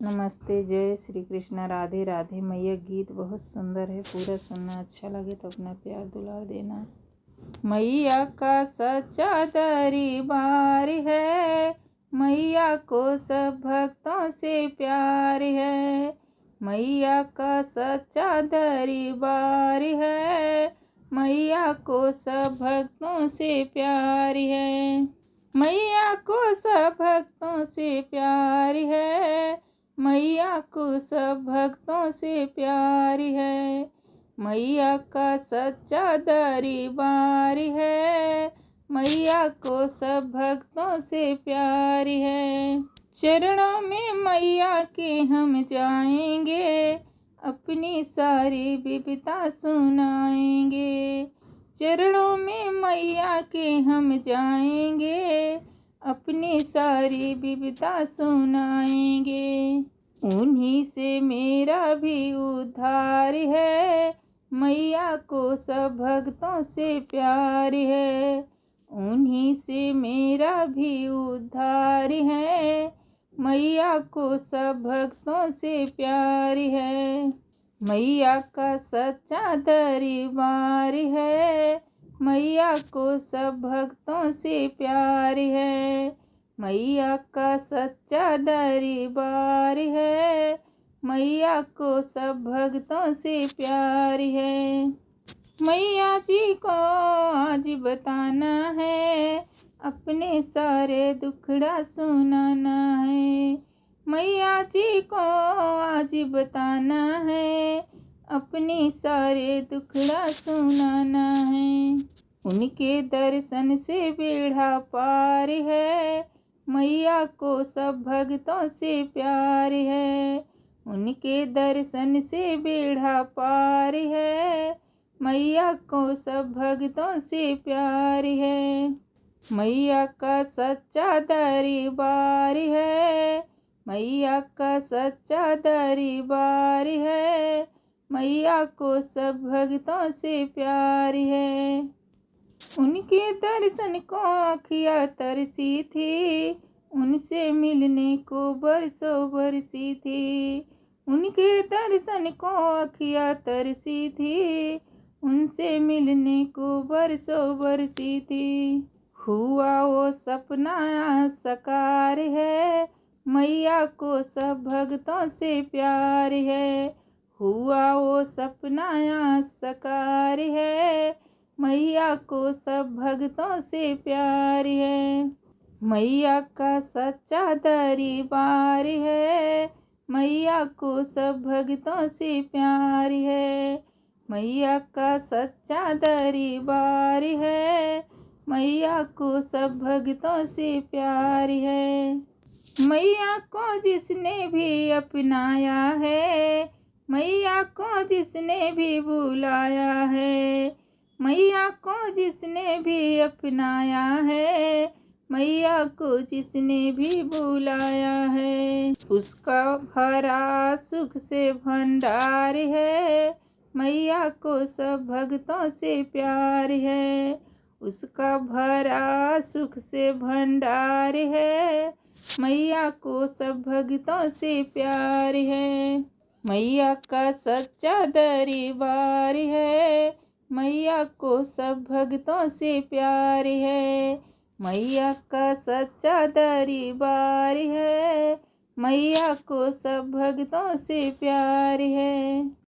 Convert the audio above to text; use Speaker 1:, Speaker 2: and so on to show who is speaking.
Speaker 1: नमस्ते, जय श्री कृष्णा, राधे राधे। मैया गीत बहुत सुंदर है, पूरा सुनना। अच्छा लगे तो अपना प्यार दुलार देना। मैया का सच्चा दरबार है, मैया को सब भक्तों से प्यार है। मैया का सच्चा दरबार है, मैया को सब भक्तों से प्यार है। मैया को सब भक्तों से प्यार है, मैया को सब भक्तों से प्यार है। मैया का सच्चा दरबार है, मैया को सब भक्तों से प्यार है। चरणों में मैया के हम जाएंगे, अपनी सारी विपदा सुनाएंगे। चरणों में मैया के हम जाएंगे, अपनी सारी विपदा सुनाएंगे। उन्हीं से मेरा भी उद्धार है, मैया को सब भक्तों से प्यार है। उन्हीं से मेरा भी उद्धार है, मैया को सब भक्तों से प्यार है। मैया का सच्चा दरबार है, मैया को सब भक्तों से प्यार है। मैया का सच्चा दरबार है, मैया को सब भक्तों से प्यार है। मैया जी को आज बताना है, अपने सारे दुखड़ा सुनाना है। मैया जी को आज बताना है, अपने सारे दुखड़ा सुनाना है। उनके दर्शन से बेड़ा पार है, मैया को सब भक्तों से प्यार है। उनके दर्शन से बेड़ा पार है, मैया को सब भक्तों से प्यार है। मैया का सच्चा दरबार है, मैया का सच्चा दरबार है, मैया को सब भक्तों से प्यार है। उनके दर्शन को आँखियाँ तरसी थी, उनसे मिलने को बरसों बरसी थी। उनके दर्शन को आँखियाँ तरसी थी, उनसे मिलने को बरसों बरसी थी। हुआ वो सपना साकार है, मैया को सब भक्तों से प्यार है। हुआ वो सपना साकार है, मैया को सब भक्तों से प्यार है। मैया का सच्चा दरबार है, मैया को सब भक्तों से प्यार है। मैया का सच्चा दरबार है, मैया को सब भक्तों से प्यार है। मैया को जिसने भी अपनाया है, मैया को जिसने भी बुलाया है। मैया को जिसने भी अपनाया है, मैया को जिसने भी बुलाया है। उसका भरा सुख से भंडार है, मैया को सब भक्तों से प्यार है। उसका भरा सुख से भंडार है, मैया को सब भक्तों से प्यार है। मैया का सच्चा दरबार है, मैया को सब भक्तों से प्यार है। मैया का सच्चा दरबार है, मैया को सब भक्तों से प्यार है।